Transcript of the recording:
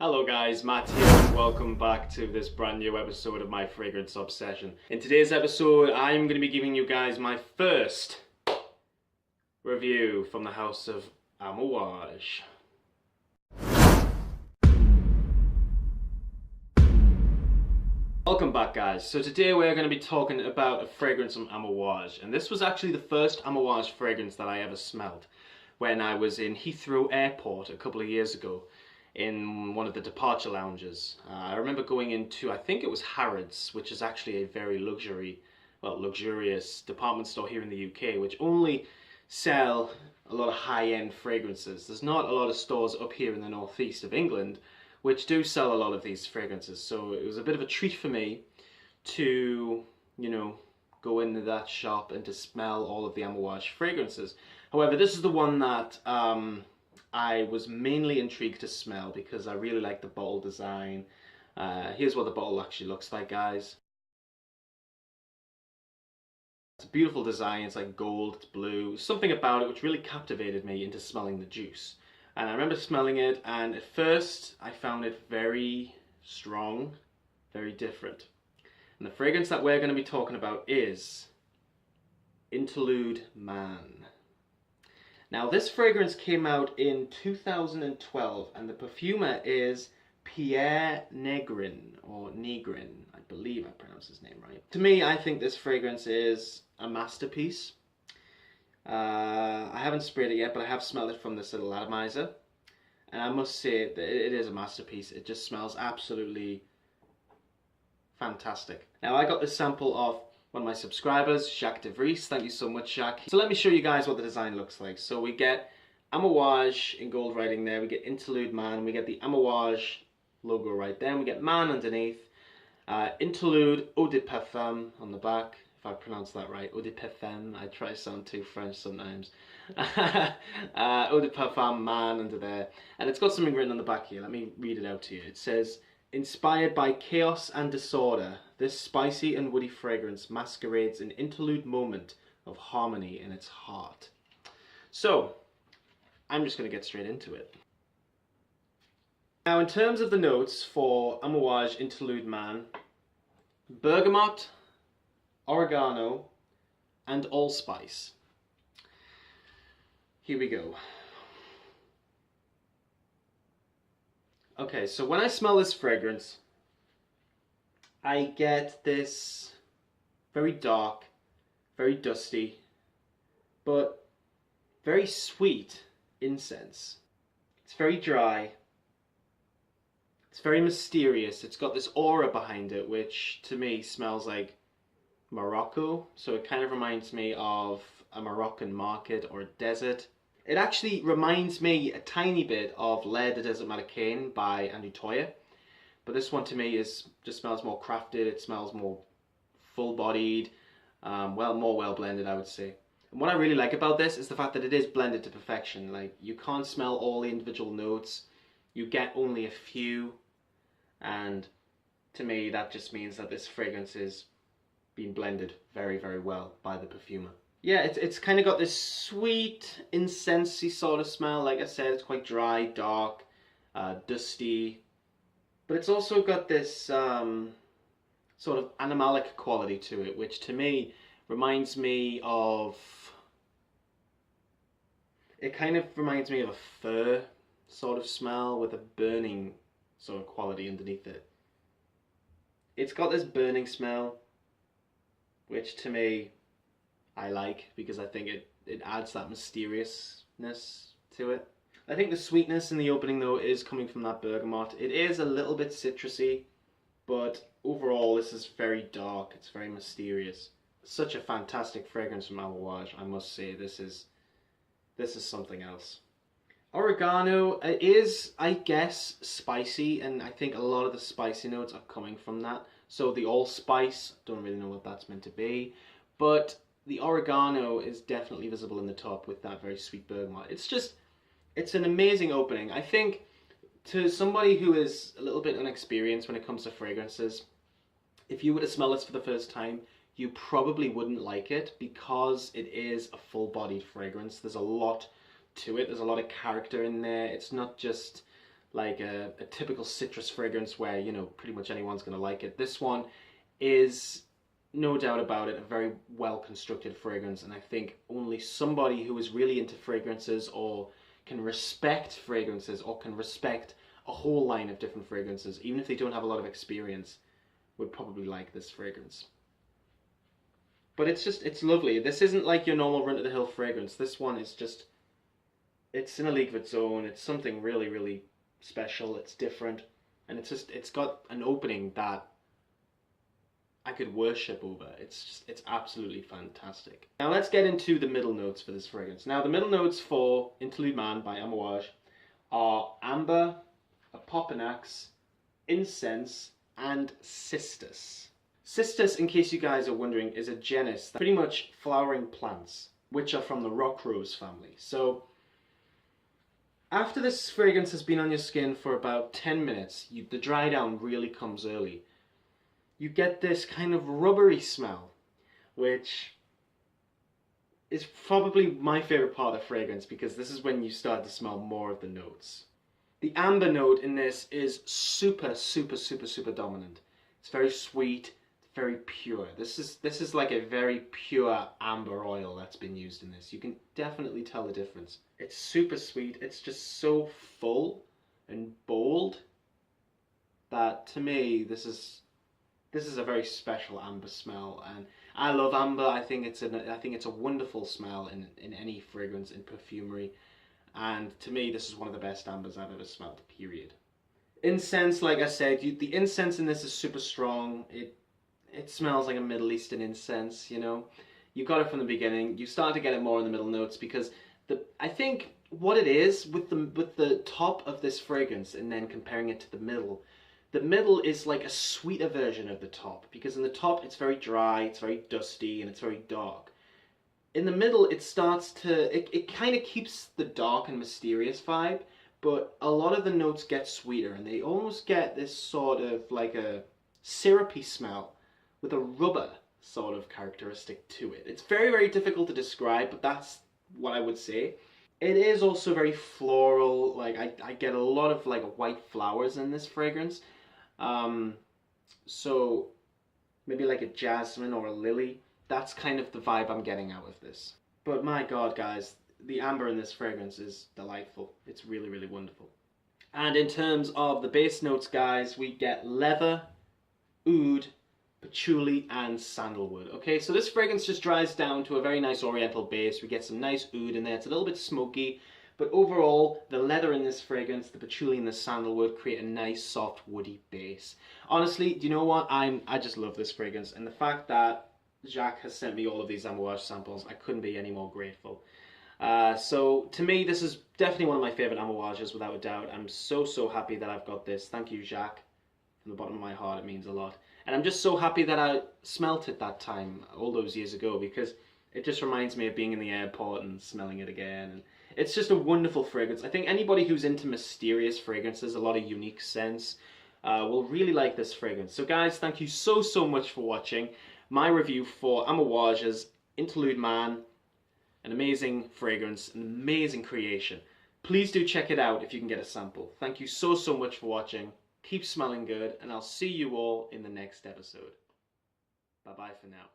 Hello guys, Matt here and welcome back to this brand new episode of my fragrance obsession. In today's episode I'm going to be giving you guys my first review from the house of Amouage. Welcome back guys. So today we're going to be talking about a fragrance from Amouage, and this was actually the first Amouage fragrance that I ever smelled when I was in Heathrow Airport a couple of years ago in one of the departure lounges. I remember going into, I think it was Harrods, which is actually a very luxurious department store here in the UK, which only sell a lot of high-end fragrances. There's not a lot of stores up here in the northeast of England which do sell a lot of these fragrances, so it was a bit of a treat for me to, go into that shop and to smell all of the Amouage fragrances. However, this is the one that I was mainly intrigued to smell because I really like the bottle design. Here's what the bottle actually looks like, guys. It's a beautiful design. It's like gold, it's blue. Something about it which really captivated me into smelling the juice. And I remember smelling it, and at first I found it very strong, very different. And the fragrance that we're going to be talking about is Interlude Man. Now this fragrance came out in 2012 and the perfumer is Pierre Negrin, or Negrin, I believe I pronounced his name right. To me, I think this fragrance is a masterpiece. I haven't sprayed it yet, but I have smelled it from this little atomizer, and I must say that it is a masterpiece. It just smells absolutely fantastic. Now I got this sample of one of my subscribers, Jacques de Vries. Thank you so much, Jacques. So let me show you guys what the design looks like. So we get Amouage in gold writing there, we get Interlude Man, we get the Amouage logo right there, and we get Man underneath. Interlude Eau de Parfum on the back, if I pronounce that right, Eau de Parfum. I try to sound too French sometimes. Eau de Parfum Man under there. And it's got something written on the back here. Let me read it out to you. It says, "Inspired by chaos and disorder, this spicy and woody fragrance masquerades an interlude moment of harmony in its heart." So, I'm just going to get straight into it. Now, in terms of the notes for Amouage Interlude Man, bergamot, oregano, and allspice. Here we go. Okay, so when I smell this fragrance, I get this very dark, very dusty, but very sweet incense. It's very dry. It's very mysterious. It's got this aura behind it, which to me smells like Morocco. So it kind of reminds me of a Moroccan market or a desert. It actually reminds me a tiny bit of L'air de Desert Marocain by Andrew Toyer. But this one to me just smells more crafted. It smells more full-bodied, more well-blended, I would say. And what I really like about this is the fact that it is blended to perfection. Like, you can't smell all the individual notes. You get only a few. And to me, that just means that this fragrance is being blended very, very well by the perfumer. Yeah, it's kind of got this sweet, incensey sort of smell. Like I said, it's quite dry, dark, dusty. But it's also got this sort of animalic quality to it, which to me reminds me of... It kind of reminds me of a fur sort of smell with a burning sort of quality underneath it. It's got this burning smell, which to me I like because I think it adds that mysteriousness to it. I think the sweetness in the opening though is coming from that bergamot. It is a little bit citrusy, but overall this is very dark, it's very mysterious. Such a fantastic fragrance from Amouage, I must say. This is something else. Oregano is, I guess, spicy, and I think a lot of the spicy notes are coming from that. So the allspice, don't really know what that's meant to be, but the oregano is definitely visible in the top with that very sweet bergamot. It's an amazing opening. I think to somebody who is a little bit inexperienced when it comes to fragrances, if you were to smell this for the first time, you probably wouldn't like it because it is a full-bodied fragrance. There's a lot to it. There's a lot of character in there. It's not just like a typical citrus fragrance where, you know, pretty much anyone's going to like it. This one is, no doubt about it, a very well constructed fragrance, and I think only somebody who is really into fragrances or can respect fragrances or can respect a whole line of different fragrances, even if they don't have a lot of experience, would probably like this fragrance. But it's lovely. This isn't like your normal run-to-the-hill fragrance. This one is just, it's in a league of its own. It's something really, really special. It's different. And it's got an opening that I could worship over. It's absolutely fantastic. Now let's get into the middle notes for this fragrance. Now the middle notes for Interlude Man by Amouage are amber, apopanax, incense, and cistus. Cistus, in case you guys are wondering, is a genus, pretty much flowering plants, which are from the rock rose family. So after this fragrance has been on your skin for about 10 minutes, the dry down really comes early. You get this kind of rubbery smell, which is probably my favorite part of fragrance, because this is when you start to smell more of the notes. The amber note in this is super, super, super, super dominant. It's very sweet, very pure. This is like a very pure amber oil that's been used in this. You can definitely tell the difference. It's super sweet. It's just so full and bold that, to me, this is a very special amber smell, and I love amber. I think it's a wonderful smell in any fragrance, in perfumery, and to me this is one of the best ambers I've ever smelled, period. Incense, like I said, the incense in this is super strong. It smells like a Middle Eastern incense, you know. You got it from the beginning. You start to get it more in the middle notes, because I think what it is with the top of this fragrance and then comparing it to the middle is like a sweeter version of the top, because in the top it's very dry, it's very dusty, and it's very dark. In the middle it starts to, it kind of keeps the dark and mysterious vibe, but a lot of the notes get sweeter, and they almost get this sort of like a syrupy smell with a rubber sort of characteristic to it. It's very, very difficult to describe, but that's what I would say. It is also very floral. Like I get a lot of like white flowers in this fragrance. So maybe like a jasmine or a lily. That's kind of the vibe I'm getting out of this. But my God, guys, the amber in this fragrance is delightful. It's really, really wonderful. And in terms of the base notes, guys, we get leather, oud, patchouli, and sandalwood. Okay, so this fragrance just dries down to a very nice oriental base. We get some nice oud in there. It's a little bit smoky, but overall, the leather in this fragrance, the patchouli and the sandalwood create a nice, soft, woody base. Honestly, do you know what? I just love this fragrance, and the fact that Jacques has sent me all of these Amouage samples, I couldn't be any more grateful. So to me, this is definitely one of my favorite Amouages, without a doubt. I'm so, so happy that I've got this. Thank you, Jacques. From the bottom of my heart, it means a lot. And I'm just so happy that I smelt it that time, all those years ago, because it just reminds me of being in the airport and smelling it again. And it's just a wonderful fragrance. I think anybody who's into mysterious fragrances, a lot of unique scents, will really like this fragrance. So guys, thank you so, so much for watching my review for Amouage's Interlude Man. An amazing fragrance, an amazing creation. Please do check it out if you can get a sample. Thank you so, so much for watching. Keep smelling good, and I'll see you all in the next episode. Bye-bye for now.